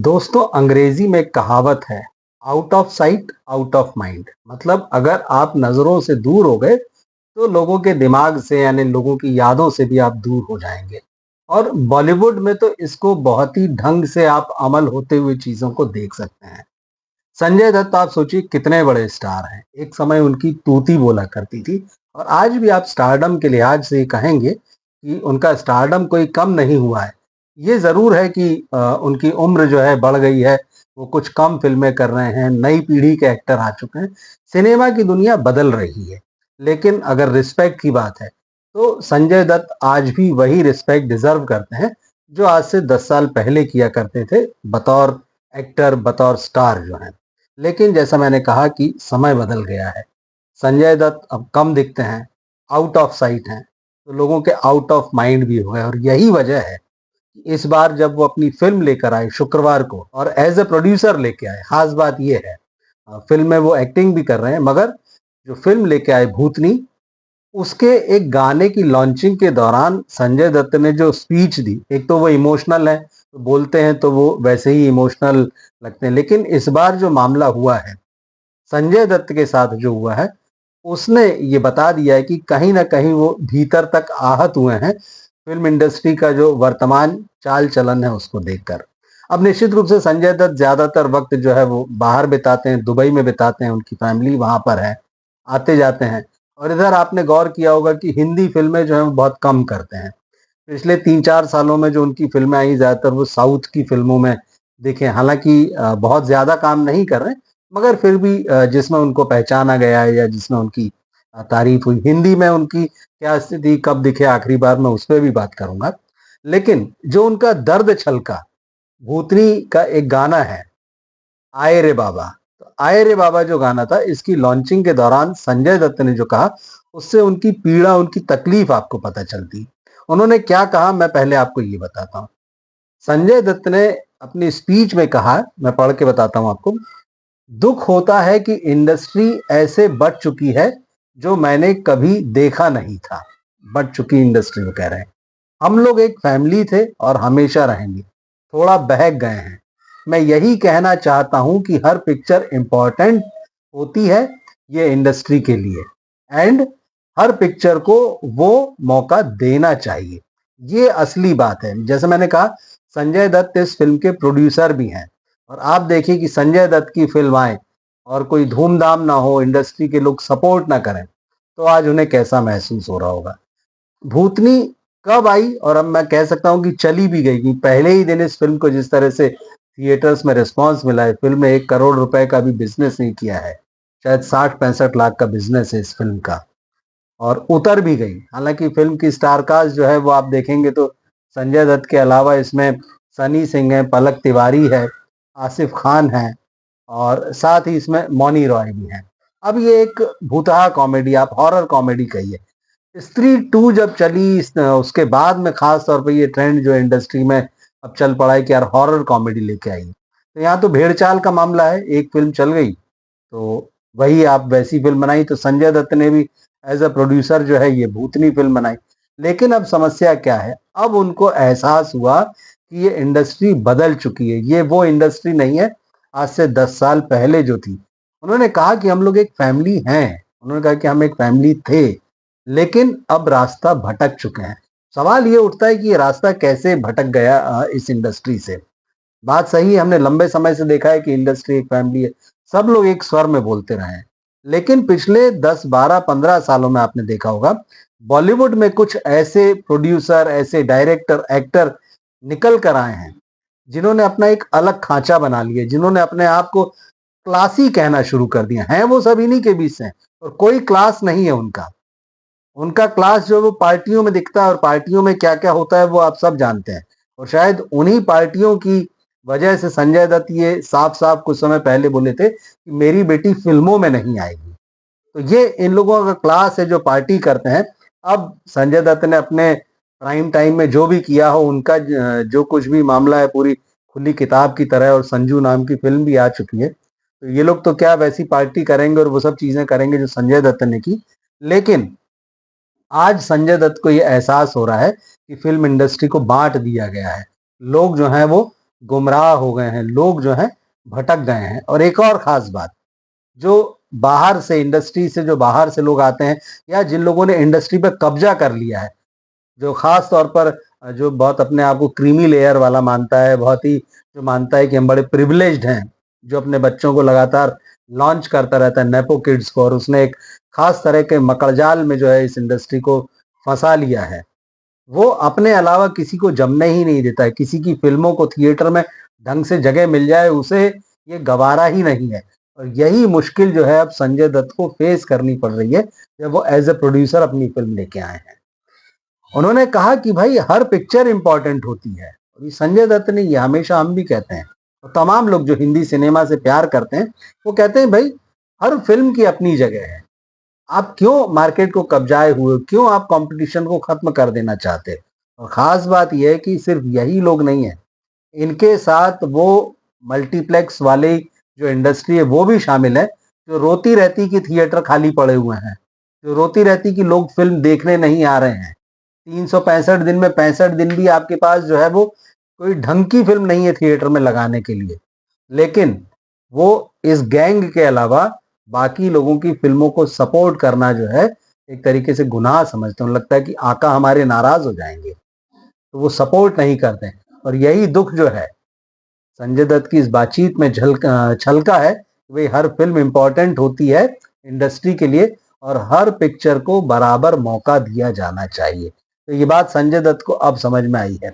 दोस्तों, अंग्रेजी में एक कहावत है, out of sight out of mind. मतलब अगर आप नजरों से दूर हो गए तो लोगों के दिमाग से यानी लोगों की यादों से भी आप दूर हो जाएंगे। और बॉलीवुड में तो इसको बहुत ही ढंग से आप अमल होते हुए चीजों को देख सकते हैं। संजय दत्त, आप सोचिए कितने बड़े स्टार हैं। एक समय उनकी तूती बोला करती थी और आज भी आप स्टारडम के लिहाज से कहेंगे कि उनका स्टारडम कोई कम नहीं हुआ है। ये जरूर है कि उनकी उम्र जो है बढ़ गई है, वो कुछ कम फिल्में कर रहे हैं, नई पीढ़ी के एक्टर आ चुके हैं, सिनेमा की दुनिया बदल रही है। लेकिन अगर रिस्पेक्ट की बात है तो संजय दत्त आज भी वही रिस्पेक्ट डिजर्व करते हैं जो आज से 10 साल पहले किया करते थे, बतौर एक्टर, बतौर स्टार जो है। लेकिन जैसा मैंने कहा कि समय बदल गया है। संजय दत्त अब कम दिखते हैं, आउट ऑफ साइट हैं, तो लोगों के आउट ऑफ माइंड भी हो गए। और यही वजह है कि इस बार जब वो अपनी फिल्म लेकर आए शुक्रवार को और एज ए प्रोड्यूसर लेके आए, खास बात ये है, फिल्म में वो एक्टिंग भी कर रहे हैं, मगर जो फिल्म लेके आए भूतनी, उसके एक गाने की लॉन्चिंग के दौरान संजय दत्त ने जो स्पीच दी, एक तो वो इमोशनल है, तो बोलते हैं तो वो वैसे ही इमोशनल लगते हैं। लेकिन इस बार जो मामला हुआ है संजय दत्त के साथ जो हुआ है, उसने ये बता दिया है कि कहीं ना कहीं वो भीतर तक आहत हुए हैं फिल्म इंडस्ट्री का जो वर्तमान चाल चलन है उसको देखकर। अब निश्चित रूप से संजय दत्त ज्यादातर वक्त जो है वो बाहर बिताते हैं, दुबई में बिताते हैं, उनकी फैमिली वहां पर है, आते जाते हैं। और इधर आपने गौर किया होगा कि हिंदी फिल्में जो है वो बहुत कम करते हैं। पिछले 3-4 सालों में जो उनकी फिल्में आई, ज्यादातर वो साउथ की फिल्मों में देखें। हालांकि बहुत ज्यादा काम नहीं कर रहे, मगर फिर भी जिसमें उनको पहचाना गया है या जिसमें उनकी तारीफ हुई। हिंदी में उनकी क्या स्थिति, कब दिखे आखिरी बार, मैं उस पर भी बात करूंगा। लेकिन जो उनका दर्द छलका, भूतनी का एक गाना है, आए रे बाबा। तो आए रे बाबा जो गाना था, इसकी लॉन्चिंग के दौरान संजय दत्त ने जो कहा, उससे उनकी पीड़ा, उनकी तकलीफ आपको पता चलती। उन्होंने क्या कहा, मैं पहले आपको ये बताता हूँ। संजय दत्त ने अपनी स्पीच में कहा, मैं पढ़ के बताता हूँ आपको। दुख होता है कि इंडस्ट्री ऐसे बढ़ चुकी है जो मैंने कभी देखा नहीं था। बढ़ चुकी इंडस्ट्री में कह रहे हैं। हम लोग एक फैमिली थे और हमेशा रहेंगे। थोड़ा बहक गए हैं। मैं यही कहना चाहता हूं कि हर पिक्चर इंपॉर्टेंट होती है ये इंडस्ट्री के लिए, एंड हर पिक्चर को वो मौका देना चाहिए। ये असली बात है। जैसे मैंने कहा, संजय दत्त इस फिल्म के प्रोड्यूसर भी हैं। और आप देखिए कि संजय दत्त की फिल्म आए और कोई धूमधाम ना हो, इंडस्ट्री के लोग सपोर्ट ना करें, तो आज उन्हें कैसा महसूस हो रहा होगा। भूतनी कब आई, और अब मैं कह सकता हूं कि चली भी गई, कि पहले ही दिन इस फिल्म को जिस तरह से थिएटर्स में रिस्पांस मिला है, फिल्म में 1 करोड़ रुपए का भी बिजनेस नहीं किया है, शायद 60-65 लाख का बिजनेस है इस फिल्म का, और उतर भी गई। हालांकि फिल्म की स्टार कास्ट जो है वो आप देखेंगे तो संजय दत्त के अलावा इसमें सनी सिंह है, पलक तिवारी है, आसिफ खान है, और साथ ही इसमें मौनी रॉय भी हैं। अब ये एक भूतहा कॉमेडी, आप हॉरर कॉमेडी कहिए। स्त्री 2 जब चली, उसके बाद में खास तौर पे ये ट्रेंड जो इंडस्ट्री में अब चल पड़ा है कि यार हॉरर कॉमेडी लेके आई। तो यहाँ तो भेड़ चाल का मामला है, एक फिल्म चल गई तो वही आप वैसी फिल्म बनाई। तो संजय दत्त ने भी एज अ प्रोड्यूसर जो है ये भूतनी फिल्म बनाई। लेकिन अब समस्या क्या है, अब उनको एहसास हुआ कि ये इंडस्ट्री बदल चुकी है, ये वो इंडस्ट्री नहीं है आज से 10 साल पहले जो थी। उन्होंने कहा कि हम लोग एक फैमिली हैं, उन्होंने कहा कि हम एक फैमिली थे, लेकिन अब रास्ता भटक चुके हैं। सवाल ये उठता है कि ये रास्ता कैसे भटक गया इस इंडस्ट्री से। बात सही है, हमने लंबे समय से देखा है कि इंडस्ट्री एक फैमिली है, सब लोग एक स्वर में बोलते रहे हैं। लेकिन पिछले 10-12-15 सालों में आपने देखा होगा, बॉलीवुड में कुछ ऐसे प्रोड्यूसर, ऐसे डायरेक्टर, एक्टर निकल कर आए हैं जिन्होंने अपना एक अलग खांचा बना लिया, जिन्होंने अपने आप को क्लासी कहना शुरू कर दिया है। वो सब इन्हीं के बीच से हैं और कोई क्लास नहीं है उनका। उनका क्लास जो है वो पार्टियों में दिखता है, और पार्टियों में क्या क्या होता है वो आप सब जानते हैं। और शायद उन्हीं पार्टियों की वजह से संजय दत्त ये साफ साफ कुछ समय पहले बोले थे कि मेरी बेटी फिल्मों में नहीं आएगी। तो ये इन लोगों का क्लास है जो पार्टी करते हैं। अब संजय दत्त ने अपने प्राइम टाइम में जो भी किया हो, उनका जो कुछ भी मामला है पूरी खुली किताब की तरह, और संजू नाम की फिल्म भी आ चुकी है। तो ये लोग तो क्या वैसी पार्टी करेंगे और वो सब चीजें करेंगे जो संजय दत्त ने की। लेकिन आज संजय दत्त को ये एहसास हो रहा है कि फिल्म इंडस्ट्री को बांट दिया गया है। लोग जो हैं वो गुमराह हो गए हैं, लोग जो हैं भटक गए हैं। और एक और खास बात, जो बाहर से इंडस्ट्री से जो बाहर से लोग आते हैं या जिन लोगों ने इंडस्ट्री पे कब्जा कर लिया है, जो खास तौर पर जो बहुत अपने आप को क्रीमी लेयर वाला मानता है, बहुत ही जो मानता है कि हम बड़े प्रिविलेज्ड हैं, जो अपने बच्चों को लगातार लॉन्च करता रहता है नेपो किड्स को, और उसने एक खास तरह के मकड़जाल में जो है इस इंडस्ट्री को फंसा लिया है। वो अपने अलावा किसी को जमने ही नहीं देता है, किसी की फिल्मों को थिएटर में ढंग से जगह मिल जाए उसे ये गवारा ही नहीं है। और यही मुश्किल जो है अब संजय दत्त को फेस करनी पड़ रही है जब वो एज ए प्रोड्यूसर अपनी फिल्म लेके आए हैं। उन्होंने कहा कि भाई हर पिक्चर इंपॉर्टेंट होती है। और ये संजय दत्त ने, ये हमेशा हम भी कहते हैं और तमाम लोग जो हिंदी सिनेमा से प्यार करते हैं वो कहते हैं भाई हर फिल्म की अपनी जगह है। आप क्यों मार्केट को कब्जाए हुए, क्यों आप कंपटीशन को खत्म कर देना चाहते हैं? और खास बात यह है कि सिर्फ यही लोग नहीं है, इनके साथ वो मल्टीप्लेक्स वाले जो इंडस्ट्री है वो भी शामिल है, जो रोती रहती कि थिएटर खाली पड़े हुए हैं, जो रोती रहती कि लोग फिल्म देखने नहीं आ रहे हैं। 365 दिन में 65 दिन भी आपके पास जो है वो कोई ढंग की फिल्म नहीं है थिएटर में लगाने के लिए। लेकिन वो इस गैंग के अलावा बाकी लोगों की फिल्मों को सपोर्ट करना जो है एक तरीके से गुनाह समझते हैं। उन्हें लगता है कि आका हमारे नाराज हो जाएंगे, तो वो सपोर्ट नहीं करते हैं। और यही दुख जो है संजय दत्त की इस बातचीत में छलका है कि भाई हर फिल्म इंपॉर्टेंट होती है इंडस्ट्री के लिए और हर पिक्चर को बराबर मौका दिया जाना चाहिए। तो ये बात संजय दत्त को अब समझ में आई है।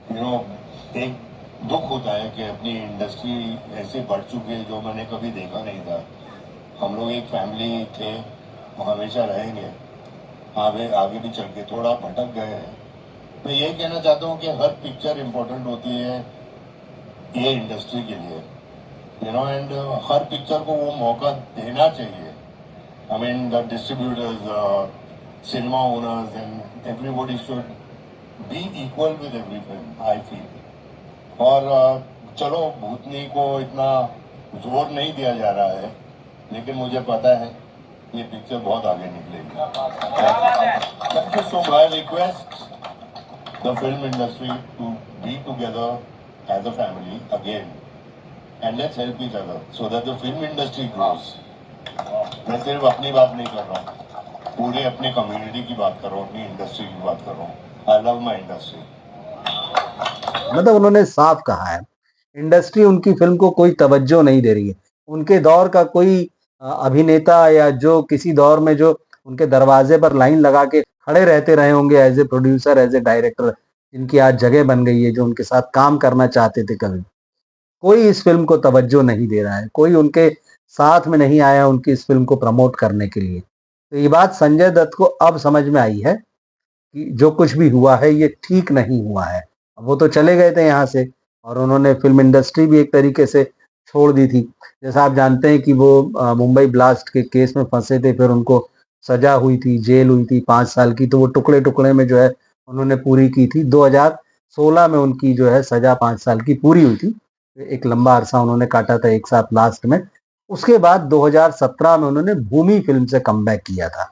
एक दुख होता है कि अपनी इंडस्ट्री ऐसे बढ़ चुकी है जो मैंने कभी देखा नहीं था। हम लोग एक फैमिली थे, वो हमेशा रहेंगे, आगे आगे भी चल के थोड़ा भटक गए हैं। मैं ये कहना चाहता हूँ कि हर पिक्चर इम्पोर्टेंट होती है ये इंडस्ट्री के लिए, एंड हर पिक्चर को वो मौका देना चाहिए। I mean the distributors, cinema owners and everybody should be equal with every film, I feel. और चलो भूतनी को इतना जोर नहीं दिया जा रहा है, लेकिन मुझे पता है ये पिक्चर बहुत आगे निकलेगी। Thank you so much. Request the film industry to be together as a family again and let's help each other so that the film industry grows. मैं सिर्फ अपनी बात नहीं कर रहा हूँ, पूरे अपने कम्युनिटी की बात कर रहा हूँ, अपनी इंडस्ट्री की बात कर रहा हूँ। I love my industry. मतलब उन्होंने साफ कहा है इंडस्ट्री उनकी फिल्म को कोई तवज्जो नहीं दे रही है। उनके दौर का कोई अभिनेता या जो किसी दौर में जो उनके दरवाजे पर लाइन लगा के खड़े रहते रहे होंगे as a producer, as a director, जिनकी आज जगह बन गई है, जो उनके साथ काम करना चाहते थे, कभी कोई इस फिल्म को तवज्जो नहीं दे रहा है, कोई उनके साथ में नहीं आया उनकी इस फिल्म को प्रमोट करने के लिए। तो ये बात संजय दत्त को अब समझ में आई है कि जो कुछ भी हुआ है ये ठीक नहीं हुआ है। वो तो चले गए थे यहाँ से और उन्होंने फिल्म इंडस्ट्री भी एक तरीके से छोड़ दी थी। जैसा आप जानते हैं कि वो मुंबई ब्लास्ट के केस में फंसे थे, फिर उनको सजा हुई थी, जेल हुई थी 5 साल की, तो वो टुकड़े टुकड़े में जो है उन्होंने पूरी की थी। 2016 में उनकी जो है सजा 5 साल की पूरी हुई थी। एक लंबा अरसा उन्होंने काटा था एक साथ लास्ट में। उसके बाद 2017 में उन्होंने भूमि फिल्म से कमबैक किया था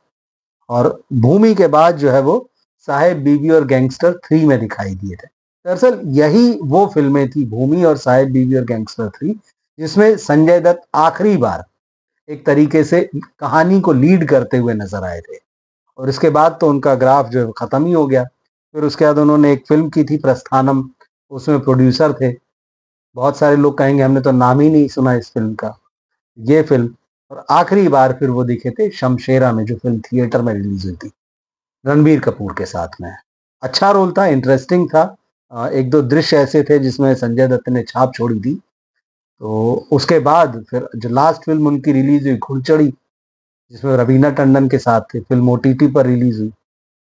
और भूमि के बाद जो है वो साहेब बीवी और गैंगस्टर 3 में दिखाई दिए थे। दरअसल यही वो फिल्में थी, भूमि और साहेब बीवी और गैंगस्टर 3, जिसमें संजय दत्त आखिरी बार एक तरीके से कहानी को लीड करते हुए नजर आए थे। और इसके बाद तो उनका ग्राफ जो है खत्म ही हो गया। फिर उसके बाद उन्होंने एक फिल्म की थी प्रस्थानम, उसमें प्रोड्यूसर थे। बहुत सारे लोग कहेंगे हमने तो नाम ही नहीं सुना इस फिल्म का। ये फिल्म, और आखिरी बार फिर वो दिखे थे शमशेरा में, जो फिल्म थिएटर में रिलीज हुई थी रणबीर कपूर के साथ में। अच्छा रोल था, इंटरेस्टिंग था। एक दो दृश्य ऐसे थे जिसमें संजय दत्त ने छाप छोड़ी थी। तो उसके बाद फिर जो लास्ट फिल्म उनकी रिलीज हुई घुड़चड़ी, जिसमें रवीना टंडन के साथ थे, फिल्म ओटीटी पर रिलीज हुई।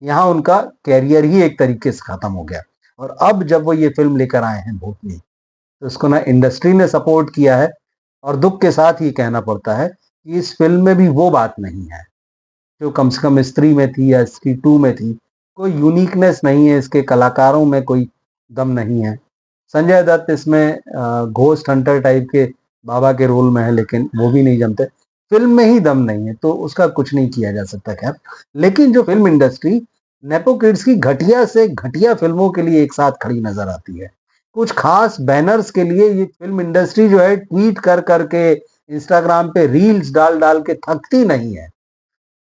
यहाँ उनका कैरियर ही एक तरीके से खत्म हो गया। और अब जब वो ये फिल्म लेकर आए हैं भूतनी, तो उसको ना इंडस्ट्री ने सपोर्ट किया है, और दुख के साथ ही कहना पड़ता है कि इस फिल्म में भी वो बात नहीं है जो कम से कम स्त्री में थी या स्त्री 2 में थी। कोई यूनिकनेस नहीं है, इसके कलाकारों में कोई दम नहीं है। संजय दत्त इसमें घोस्ट हंटर टाइप के बाबा के रोल में है, लेकिन वो भी नहीं जमते। फिल्म में ही दम नहीं है, तो उसका कुछ नहीं किया जा सकता। खैर, लेकिन जो फिल्म इंडस्ट्री नेपो किड्स की घटिया से घटिया फिल्मों के लिए एक साथ खड़ी नजर आती है, कुछ खास बैनर्स के लिए ये फिल्म इंडस्ट्री जो है ट्वीट कर करके इंस्टाग्राम पे रील्स डाल डाल के थकती नहीं है,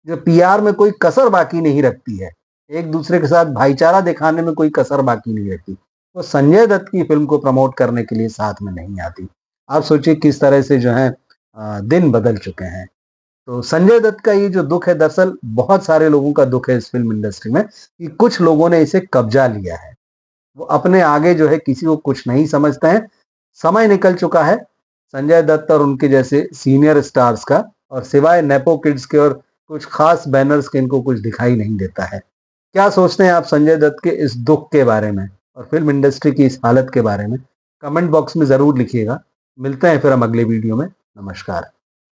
जो पीआर में कोई कसर बाकी नहीं रखती है, एक दूसरे के साथ भाईचारा दिखाने में कोई कसर बाकी नहीं रखती, वो संजय दत्त की फिल्म को प्रमोट करने के लिए साथ में नहीं आती। आप सोचिए किस तरह से जो है दिन बदल चुके हैं। तो संजय दत्त का ये जो दुख है, दरअसल बहुत सारे लोगों का दुख है इस फिल्म इंडस्ट्री में, कि कुछ लोगों ने इसे कब्जा लिया है। वो अपने आगे जो है किसी को कुछ नहीं समझते हैं। समय निकल चुका है संजय दत्त और उनके जैसे सीनियर स्टार्स का, और सिवाय नेपो किड्स के और कुछ खास बैनर्स के इनको कुछ दिखाई नहीं देता है। क्या सोचते हैं आप संजय दत्त के इस दुख के बारे में और फिल्म इंडस्ट्री की इस हालत के बारे में? कमेंट बॉक्स में जरूर लिखिएगा। मिलते हैं फिर हम अगले वीडियो में। नमस्कार।